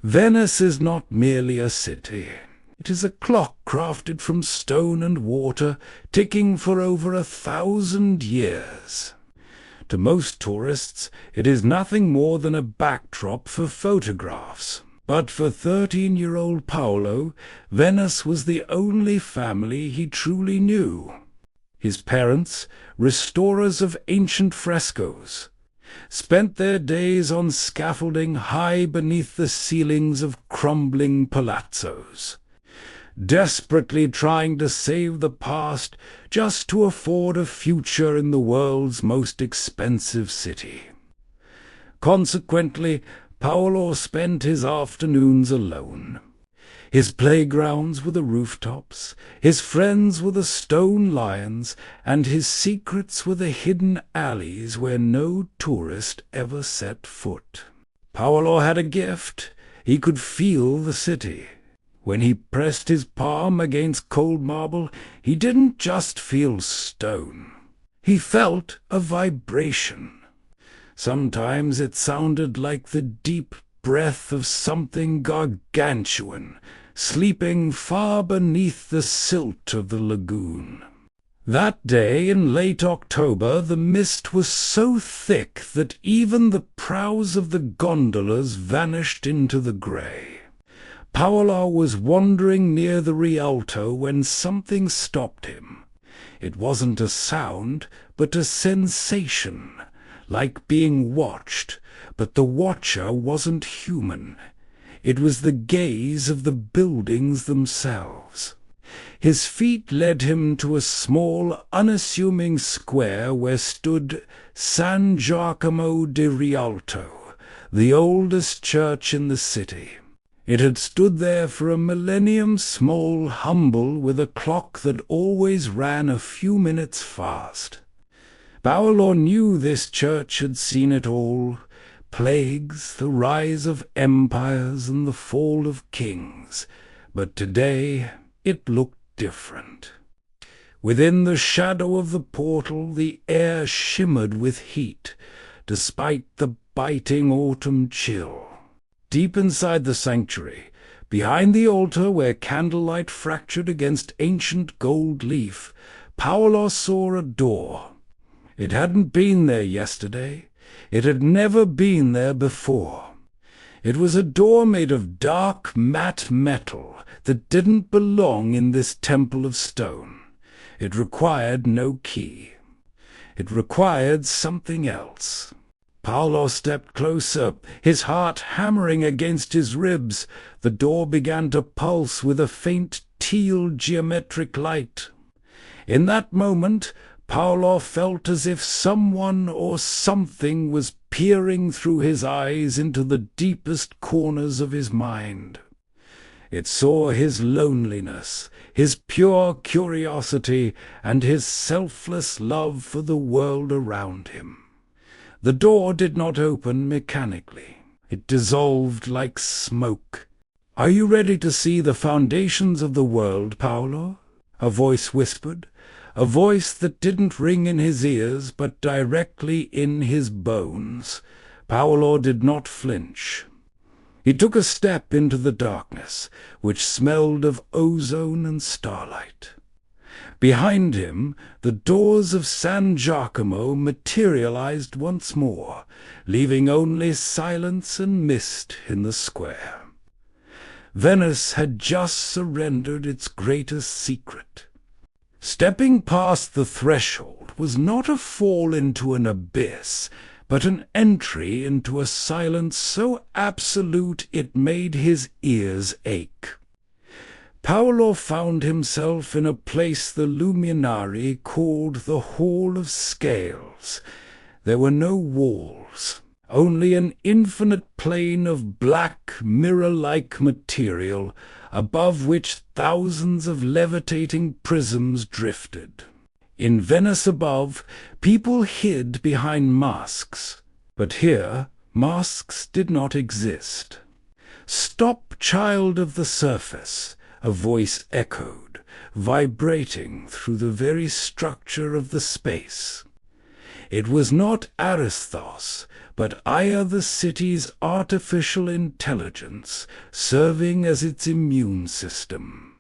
Venice is not merely a city. It is a clock crafted from stone and water, ticking for over 1,000 years. To most tourists, it is nothing more than a backdrop for photographs. But for 13-year-old Paolo, Venice was the only family he truly knew. His parents, restorers of ancient frescoes, spent their days on scaffolding high beneath the ceilings of crumbling palazzos, desperately trying to save the past just to afford a future in the world's most expensive city. Consequently, Paolo spent his afternoons alone. His playgrounds were the rooftops, his friends were the stone lions, and his secrets were the hidden alleys where no tourist ever set foot. Paolo had a gift. He could feel the city. When he pressed his palm against cold marble, he didn't just feel stone. He felt a vibration. Sometimes it sounded like the deep breath of something gargantuan, sleeping far beneath the silt of the lagoon. That day in late October, the mist was so thick that even the prows of the gondolas vanished into the grey. Paolo was wandering near the Rialto when something stopped him. It wasn't a sound, but a sensation, like being watched, but the watcher wasn't human. It was the gaze of the buildings themselves. His feet led him to a small, unassuming square where stood San Giacomo di Rialto, the oldest church in the city. It had stood there for a millennium, small, humble, with a clock that always ran a few minutes fast. Paolo knew this church had seen it all: plagues, the rise of empires, and the fall of kings. But today it looked different. Within the shadow of the portal, the air shimmered with heat, despite the biting autumn chill. Deep inside the sanctuary, behind the altar where candlelight fractured against ancient gold leaf, Paolo saw a door. It hadn't been there yesterday. It had never been there before. It was a door made of dark, matte metal that didn't belong in this temple of stone. It required no key. It required something else. Paolo stepped closer, his heart hammering against his ribs. The door began to pulse with a faint teal geometric light. In that moment, Paolo felt as if someone or something was peering through his eyes into the deepest corners of his mind. It saw his loneliness, his pure curiosity, and his selfless love for the world around him. The door did not open mechanically. It dissolved like smoke. "Are you ready to see the foundations of the world, Paolo?" a voice whispered, a voice that didn't ring in his ears but directly in his bones. Paolo did not flinch. He took a step into the darkness, which smelled of ozone and starlight. Behind him, the doors of San Giacomo materialized once more, leaving only silence and mist in the square. Venice had just surrendered its greatest secret. Stepping past the threshold was not a fall into an abyss, but an entry into a silence so absolute it made his ears ache. Paolo found himself in a place the Luminari called the Hall of Scales. There were no walls, only an infinite plane of black, mirror-like material, above which thousands of levitating prisms drifted. In Venice above, people hid behind masks, but here masks did not exist. "Stop, child of the surface," a voice echoed, vibrating through the very structure of the space. It was not Aristos, but Aya the city's artificial intelligence, serving as its immune system.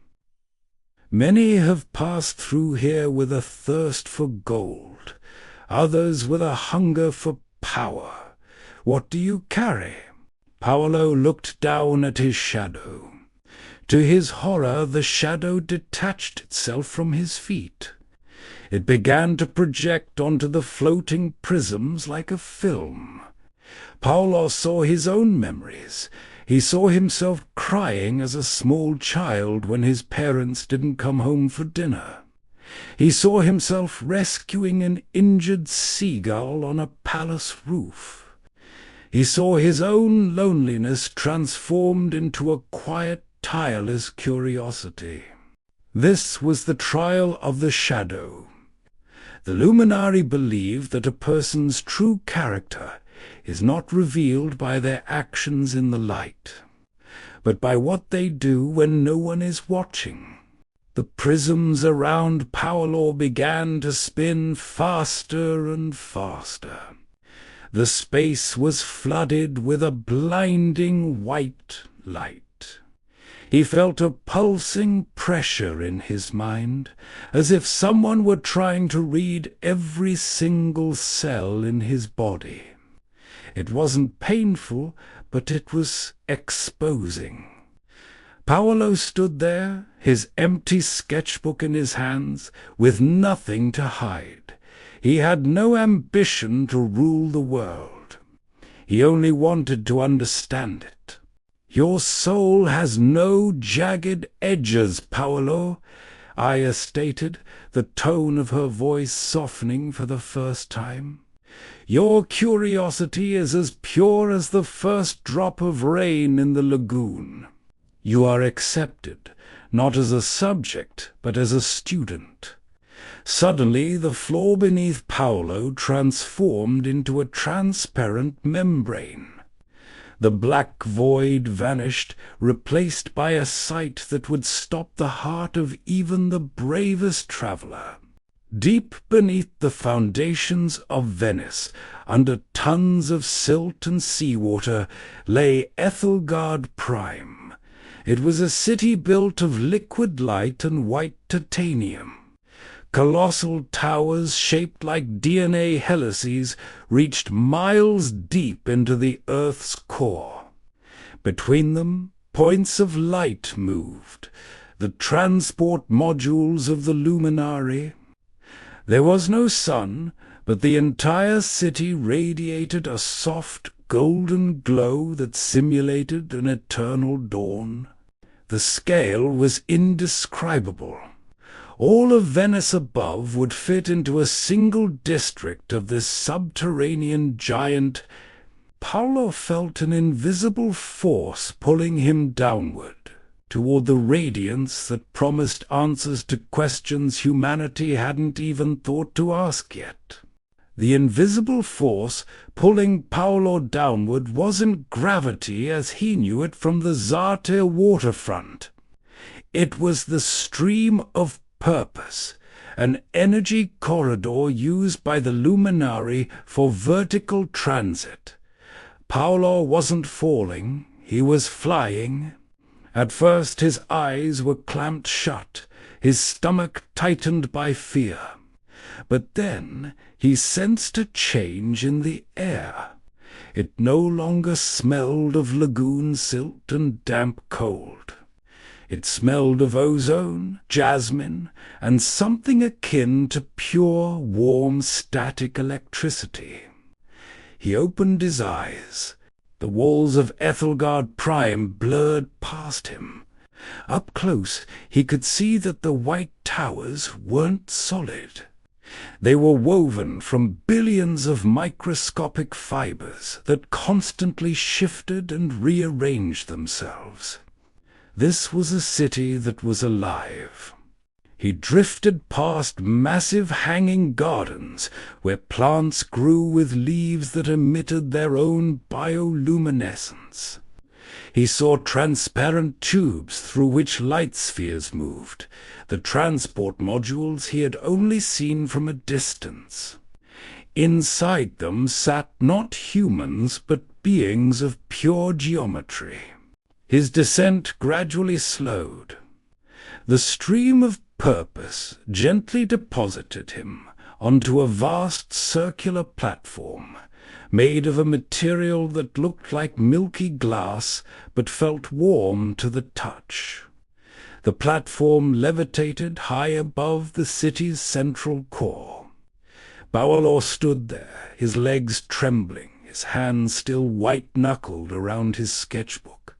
Many have passed through here with a thirst for gold, others with a hunger for power. What do you carry? Paolo looked down at his shadow. To his horror, the shadow detached itself from his feet. It began to project onto the floating prisms like a film. Paolo saw his own memories. He saw himself crying as a small child when his parents didn't come home for dinner. He saw himself rescuing an injured seagull on a palace roof. He saw his own loneliness transformed into a quiet, tireless curiosity. This was the trial of the shadow. The Luminari believe that a person's true character is not revealed by their actions in the light, but by what they do when no one is watching. The prisms around Paolo began to spin faster and faster. The space was flooded with a blinding white light. He felt a pulsing pressure in his mind, as if someone were trying to read every single cell in his body. It wasn't painful, but it was exposing. Paolo stood there, his empty sketchbook in his hands, with nothing to hide. He had no ambition to rule the world. He only wanted to understand it. "Your soul has no jagged edges, Paolo," Aya stated, the tone of her voice softening for the first time. "Your curiosity is as pure as the first drop of rain in the lagoon. You are accepted, not as a subject, but as a student." Suddenly the floor beneath Paolo transformed into a transparent membrane. The black void vanished, replaced by a sight that would stop the heart of even the bravest traveler. Deep beneath the foundations of Venice, under tons of silt and seawater, lay Aethelgard Prime. It was a city built of liquid light and white titanium. Colossal towers shaped like DNA helices reached miles deep into the Earth's core. Between them, points of light moved, the transport modules of the Luminari. There was no sun, but the entire city radiated a soft, golden glow that simulated an eternal dawn. The scale was indescribable. All of Venice above would fit into a single district of this subterranean giant. Paolo felt an invisible force pulling him downward, toward the radiance that promised answers to questions humanity hadn't even thought to ask yet. The invisible force pulling Paolo downward wasn't gravity as he knew it from the Zarte waterfront. It was the stream of purpose, an energy corridor used by the Luminari for vertical transit. Paolo wasn't falling, he was flying. At first his eyes were clamped shut, his stomach tightened by fear. But then he sensed a change in the air. It no longer smelled of lagoon silt and damp cold. It smelled of ozone, jasmine, and something akin to pure, warm, static electricity. He opened his eyes. The walls of Aethelgard Prime blurred past him. Up close, he could see that the white towers weren't solid. They were woven from billions of microscopic fibers that constantly shifted and rearranged themselves. This was a city that was alive. He drifted past massive hanging gardens where plants grew with leaves that emitted their own bioluminescence. He saw transparent tubes through which light spheres moved, the transport modules he had only seen from a distance. Inside them sat not humans, but beings of pure geometry. His descent gradually slowed. The stream of purpose gently deposited him onto a vast circular platform, made of a material that looked like milky glass but felt warm to the touch. The platform levitated high above the city's central core. Paolo stood there, his legs trembling, his hands still white-knuckled around his sketchbook.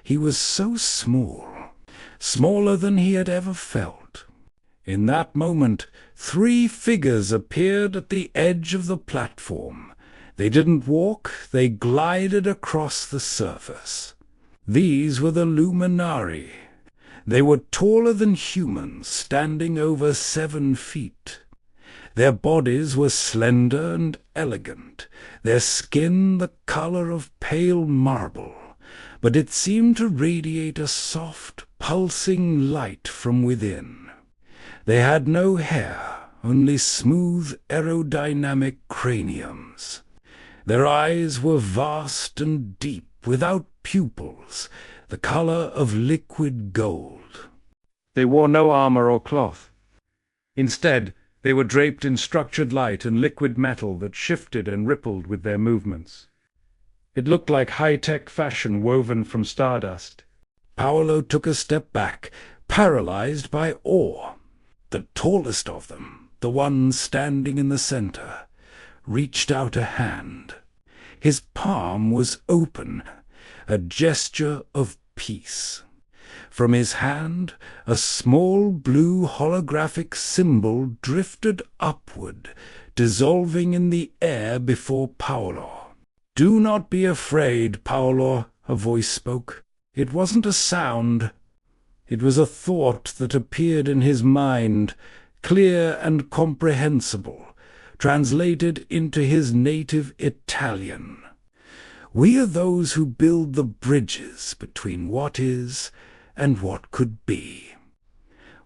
He was so small, smaller than he had ever felt. In that moment, 3 figures appeared at the edge of the platform. They didn't walk, they glided across the surface. These were the Luminari. They were taller than humans, standing over 7 feet. Their bodies were slender and elegant, their skin the color of pale marble, but it seemed to radiate a soft, pulsing light from within. They had no hair, only smooth, aerodynamic craniums. Their eyes were vast and deep, without pupils, the color of liquid gold. They wore no armor or cloth. Instead, they were draped in structured light and liquid metal that shifted and rippled with their movements. It looked like high-tech fashion woven from stardust. Paolo took a step back, paralyzed by awe. The tallest of them, the one standing in the center, reached out a hand. His palm was open, a gesture of peace. From his hand, a small blue holographic symbol drifted upward, dissolving in the air before Paolo. "Do not be afraid, Paolo," a voice spoke. It wasn't a sound. It was a thought that appeared in his mind, clear and comprehensible, translated into his native Italian. "We are those who build the bridges between what is and what could be.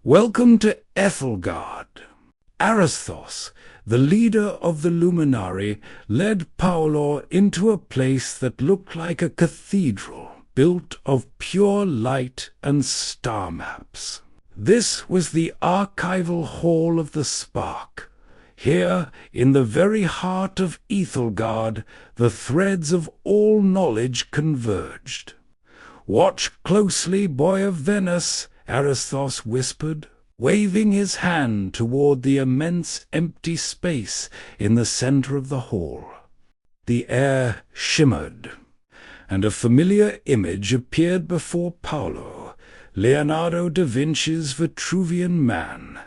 Welcome to Aethelgard." Aristos, the leader of the Luminari, led Paolo into a place that looked like a cathedral built of pure light and star maps. This was the archival hall of the Spark. Here, in the very heart of Aethelgard, the threads of all knowledge converged. "Watch closely, boy of Venice," Aristos whispered, waving his hand toward the immense empty space in the center of the hall. The air shimmered, and a familiar image appeared before Paolo, Leonardo da Vinci's Vitruvian Man.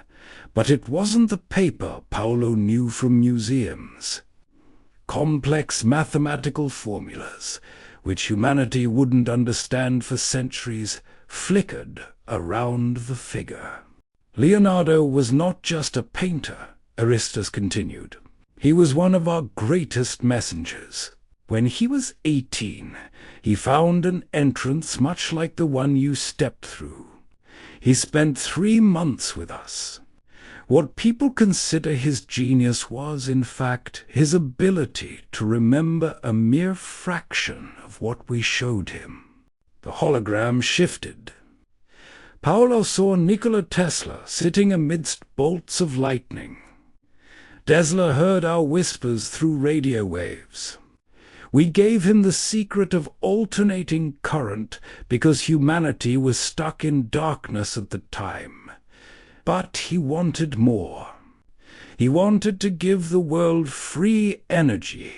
But it wasn't the paper Paolo knew from museums. Complex mathematical formulas, which humanity wouldn't understand for centuries, flickered around the figure. "Leonardo was not just a painter," Aristos continued. "He was one of our greatest messengers. When he was 18, he found an entrance much like the one you stepped through. He spent 3 months with us. What people consider his genius was, in fact, his ability to remember a mere fraction of what we showed him." The hologram shifted. Paolo saw Nikola Tesla sitting amidst bolts of lightning. Tesla heard our whispers through radio waves. We gave him the secret of alternating current because humanity was stuck in darkness at the time. But he wanted more. He wanted to give the world free energy,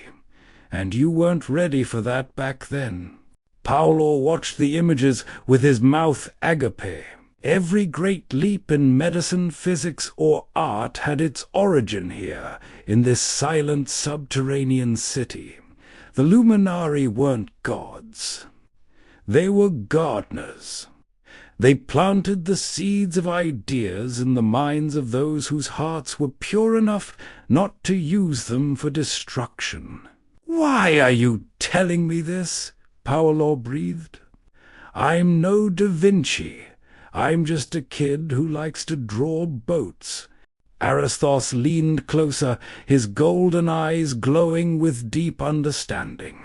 and you weren't ready for that back then. Paolo watched the images with his mouth agape. Every great leap in medicine, physics, or art had its origin here, in this silent subterranean city. The Luminari weren't gods. They were gardeners. They planted the seeds of ideas in the minds of those whose hearts were pure enough not to use them for destruction. "Why are you telling me this?" Paolo breathed. "I'm no Da Vinci. I'm just a kid who likes to draw boats." Aristos leaned closer, his golden eyes glowing with deep understanding.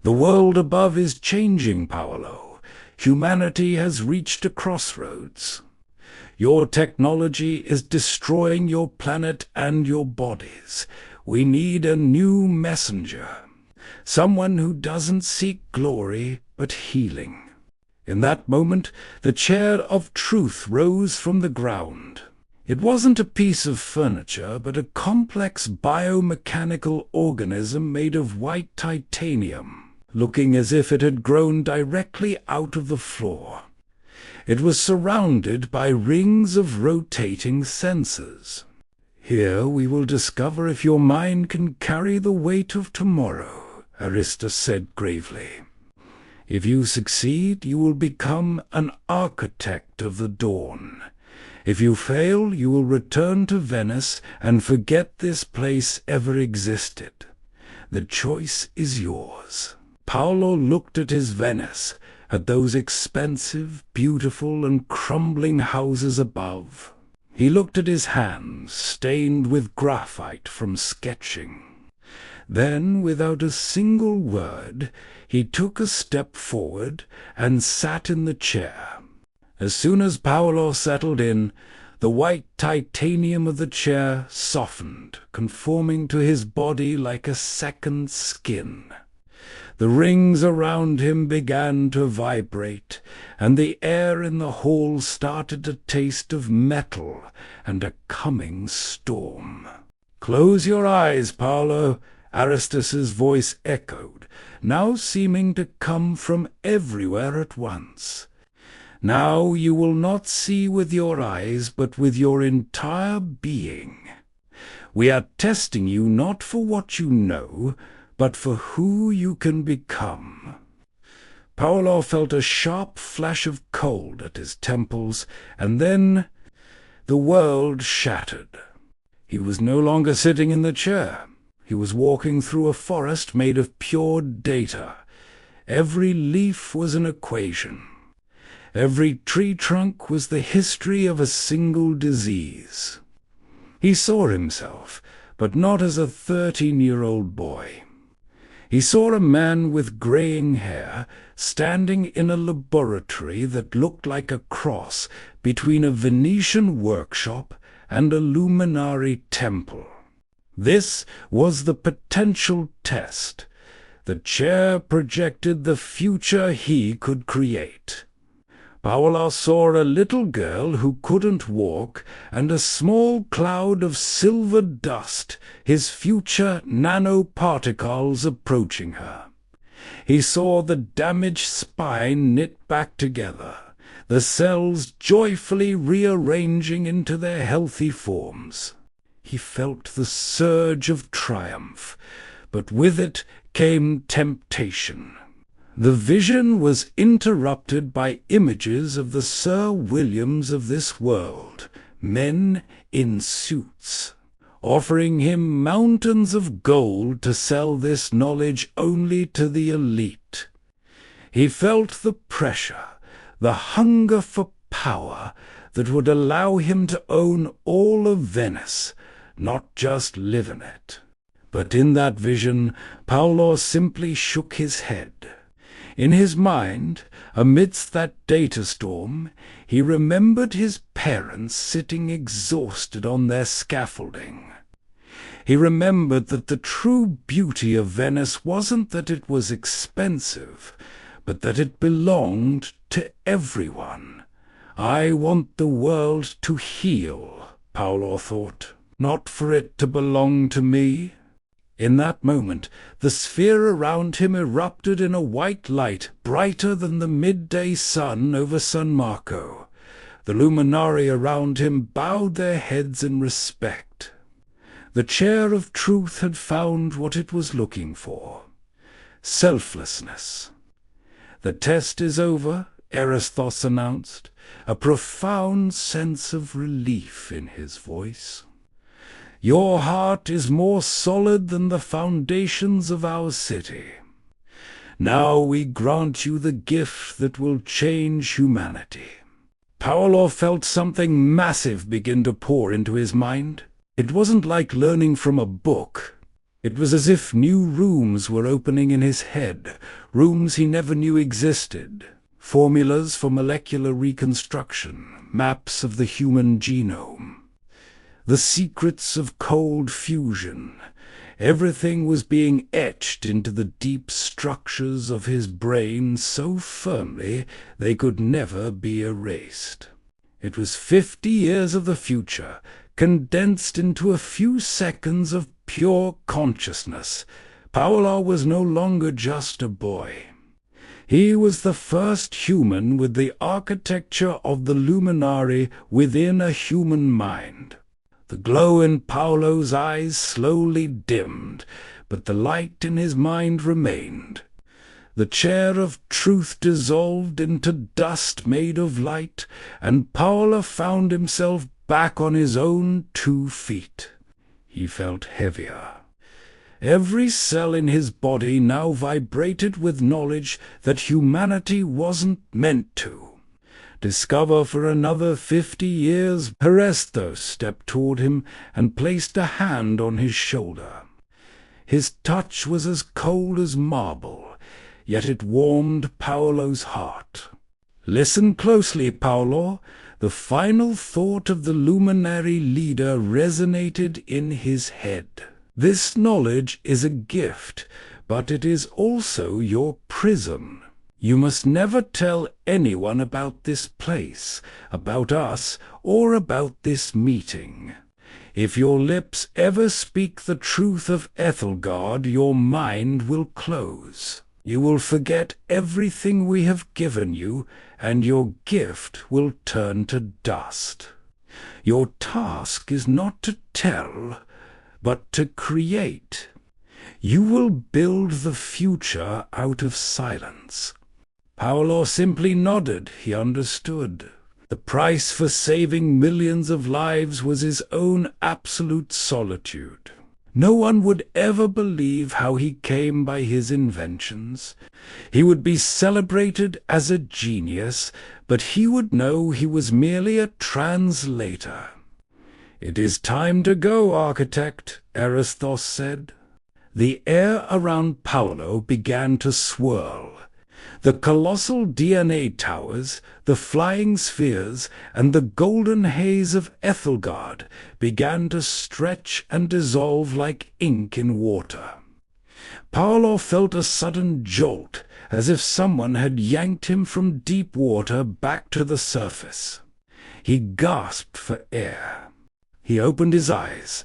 "The world above is changing, Paolo. Humanity has reached a crossroads. Your technology is destroying your planet and your bodies. We need a new messenger, someone who doesn't seek glory but healing." In that moment, the chair of truth rose from the ground. It wasn't a piece of furniture, but a complex biomechanical organism made of white titanium, looking as if it had grown directly out of the floor. It was surrounded by rings of rotating sensors. "Here we will discover if your mind can carry the weight of tomorrow," Aristos said gravely. "If you succeed, you will become an architect of the dawn. If you fail, you will return to Venice and forget this place ever existed. The choice is yours." Paolo looked at his Venice, at those expensive, beautiful, and crumbling houses above. He looked at his hands, stained with graphite from sketching. Then, without a single word, he took a step forward and sat in the chair. As soon as Paolo settled in, the white titanium of the chair softened, conforming to his body like a second skin. The rings around him began to vibrate, and the air in the hall started to taste of metal and a coming storm. "Close your eyes, Paolo," Aristos's voice echoed, now seeming to come from everywhere at once. "Now you will not see with your eyes, but with your entire being. We are testing you not for what you know, but for who you can become." Paolo felt a sharp flash of cold at his temples, and then the world shattered. He was no longer sitting in the chair. He was walking through a forest made of pure data. Every leaf was an equation. Every tree trunk was the history of a single disease. He saw himself, but not as a 13-year-old boy. He saw a man with graying hair standing in a laboratory that looked like a cross between a Venetian workshop and a Luminari temple. This was the potential test. The chair projected the future he could create. Paolo saw a little girl who couldn't walk and a small cloud of silver dust, his future nanoparticles approaching her. He saw the damaged spine knit back together, the cells joyfully rearranging into their healthy forms. He felt the surge of triumph, but with it came temptation. The vision was interrupted by images of the Sir Williams of this world, men in suits, offering him mountains of gold to sell this knowledge only to the elite. He felt the pressure, the hunger for power that would allow him to own all of Venice, not just live in it. But in that vision, Paolo simply shook his head. In his mind, amidst that data storm, he remembered his parents sitting exhausted on their scaffolding. He remembered that the true beauty of Venice wasn't that it was expensive, but that it belonged to everyone. "I want the world to heal," Paolo thought, "not for it to belong to me." In that moment, the sphere around him erupted in a white light brighter than the midday sun over San Marco. The Luminari around him bowed their heads in respect. The chair of truth had found what it was looking for: selflessness. "The test is over," Aristos announced, a profound sense of relief in his voice. "Your heart is more solid than the foundations of our city. Now we grant you the gift that will change humanity." Paolo felt something massive begin to pour into his mind. It wasn't like learning from a book. It was as if new rooms were opening in his head, rooms he never knew existed. Formulas for molecular reconstruction, maps of the human genome, the secrets of cold fusion. Everything was being etched into the deep structures of his brain so firmly they could never be erased. It was 50 years of the future, condensed into a few seconds of pure consciousness. Paolo was no longer just a boy. He was the first human with the architecture of the Luminari within a human mind. The glow in Paolo's eyes slowly dimmed, but the light in his mind remained. The chair of truth dissolved into dust made of light, and Paolo found himself back on his own 2 feet. He felt heavier. Every cell in his body now vibrated with knowledge that humanity wasn't meant to discover for another 50 years. Ernesto stepped toward him and placed a hand on his shoulder. His touch was as cold as marble, yet it warmed Paolo's heart. "Listen closely, Paolo." The final thought of the luminary leader resonated in his head. "This knowledge is a gift, but it is also your prison. You must never tell anyone about this place, about us, or about this meeting. If your lips ever speak the truth of Aethelgard, your mind will close. You will forget everything we have given you, and your gift will turn to dust. Your task is not to tell, but to create. You will build the future out of silence." Paolo simply nodded. He understood. The price for saving millions of lives was his own absolute solitude. No one would ever believe how he came by his inventions. He would be celebrated as a genius, but he would know he was merely a translator. "It is time to go, architect," Aristos said. The air around Paolo began to swirl. The colossal DNA towers, the flying spheres, and the golden haze of Aethelgard began to stretch and dissolve like ink in water. Paolo felt a sudden jolt, as if someone had yanked him from deep water back to the surface. He gasped for air. He opened his eyes.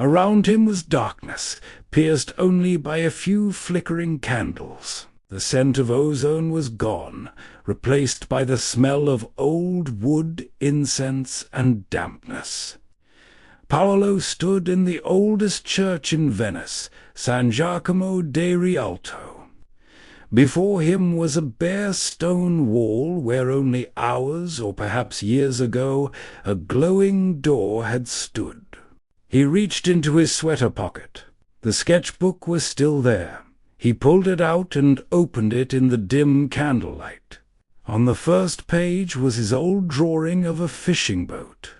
Around him was darkness, pierced only by a few flickering candles. The scent of ozone was gone, replaced by the smell of old wood, incense, and dampness. Paolo stood in the oldest church in Venice, San Giacomo de Rialto. Before him was a bare stone wall where only hours, or perhaps years ago, a glowing door had stood. He reached into his sweater pocket. The sketchbook was still there. He pulled it out and opened it in the dim candlelight. On the first page was his old drawing of a fishing boat.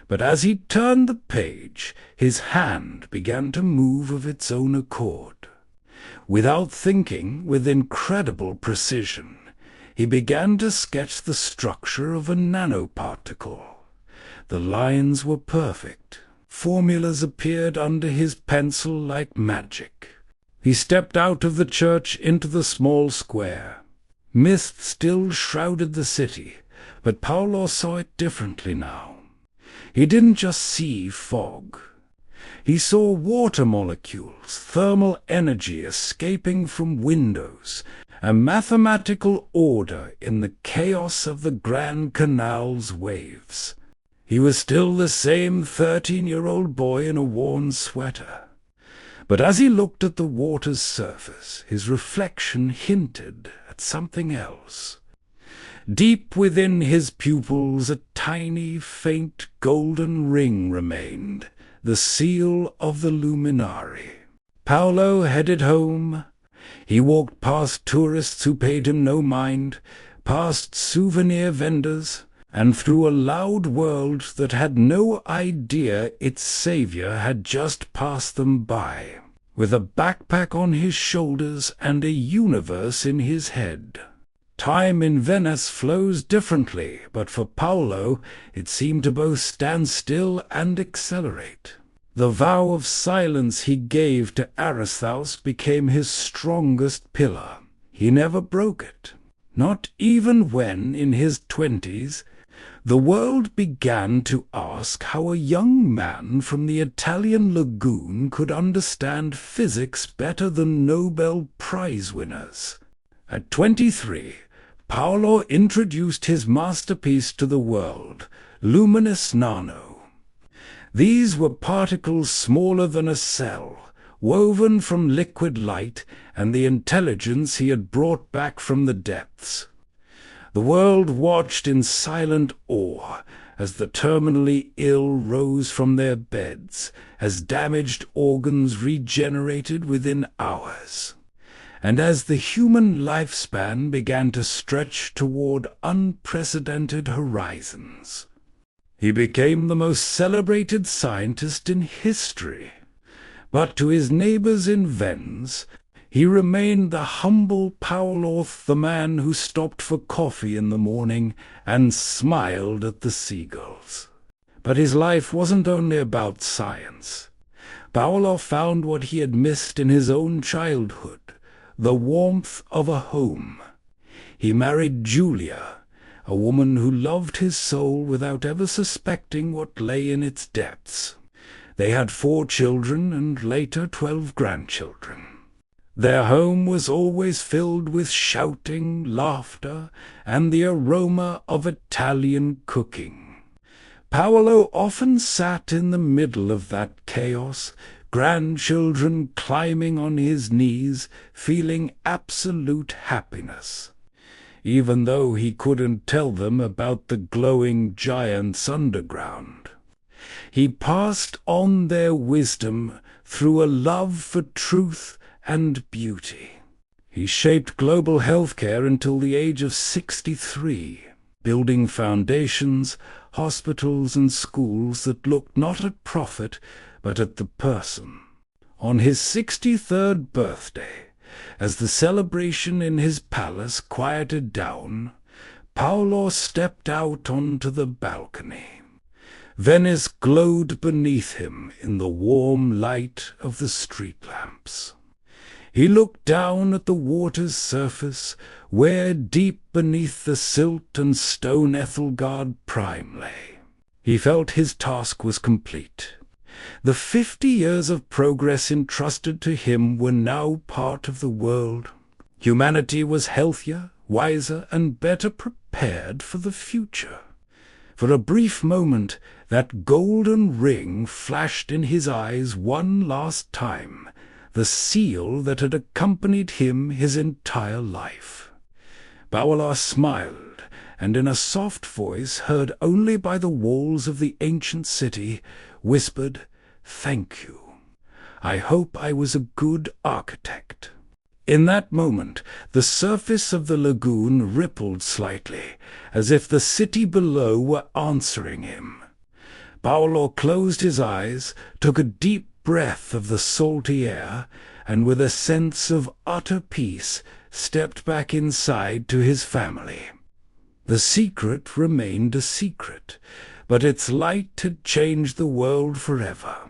But as he turned the page, his hand began to move of its own accord. Without thinking, with incredible precision, he began to sketch the structure of a nanoparticle. The lines were perfect. Formulas appeared under his pencil like magic. He stepped out of the church into the small square. Mist still shrouded the city, but Paolo saw it differently now. He didn't just see fog. He saw water molecules, thermal energy escaping from windows, a mathematical order in the chaos of the Grand Canal's waves. He was still the same 13-year-old boy in a worn sweater. But as he looked at the water's surface, his reflection hinted at something else. Deep within his pupils a tiny, faint golden ring remained, the seal of the Luminari. Paolo headed home. He walked past tourists who paid him no mind, past souvenir vendors, and through a loud world that had no idea its savior had just passed them by, with a backpack on his shoulders and a universe in his head. Time in Venice flows differently, but for Paolo it seemed to both stand still and accelerate. The vow of silence he gave to Aristhaus became his strongest pillar. He never broke it, not even when, in his 20s, the world began to ask how a young man from the Italian lagoon could understand physics better than Nobel Prize winners. At 23, Paolo introduced his masterpiece to the world, Luminous Nano. These were particles smaller than a cell, woven from liquid light and the intelligence he had brought back from the depths. The world watched in silent awe as the terminally ill rose from their beds, as damaged organs regenerated within hours, and as the human lifespan began to stretch toward unprecedented horizons. He became the most celebrated scientist in history, but to his neighbors in Venice, he remained the humble Paolo, the man who stopped for coffee in the morning and smiled at the seagulls. But his life wasn't only about science. Paolo found what he had missed in his own childhood, the warmth of a home. He married Julia, a woman who loved his soul without ever suspecting what lay in its depths. They had 4 children and later 12 grandchildren. Their home was always filled with shouting, laughter, and the aroma of Italian cooking. Paolo often sat in the middle of that chaos, grandchildren climbing on his knees, feeling absolute happiness, even though he couldn't tell them about the glowing giants underground. He passed on their wisdom through a love for truth and beauty. He shaped global healthcare until the age of 63, building foundations, hospitals and schools that looked not at profit, but at the person. On his 63rd birthday, as the celebration in his palace quieted down, Paolo stepped out onto the balcony. Venice glowed beneath him in the warm light of the street lamps. He looked down at the water's surface, where deep beneath the silt and stone Aethelgard Prime lay. He felt his task was complete. The 50 years of progress entrusted to him were now part of the world. Humanity was healthier, wiser, and better prepared for the future. For a brief moment, that golden ring flashed in his eyes one last time, the seal that had accompanied him his entire life. Paolo smiled, and in a soft voice heard only by the walls of the ancient city, whispered, "Thank you. I hope I was a good architect." In that moment, the surface of the lagoon rippled slightly, as if the city below were answering him. Paolo closed his eyes, took a deep breath of the salty air, and with a sense of utter peace, stepped back inside to his family. The secret remained a secret, but its light had changed the world forever.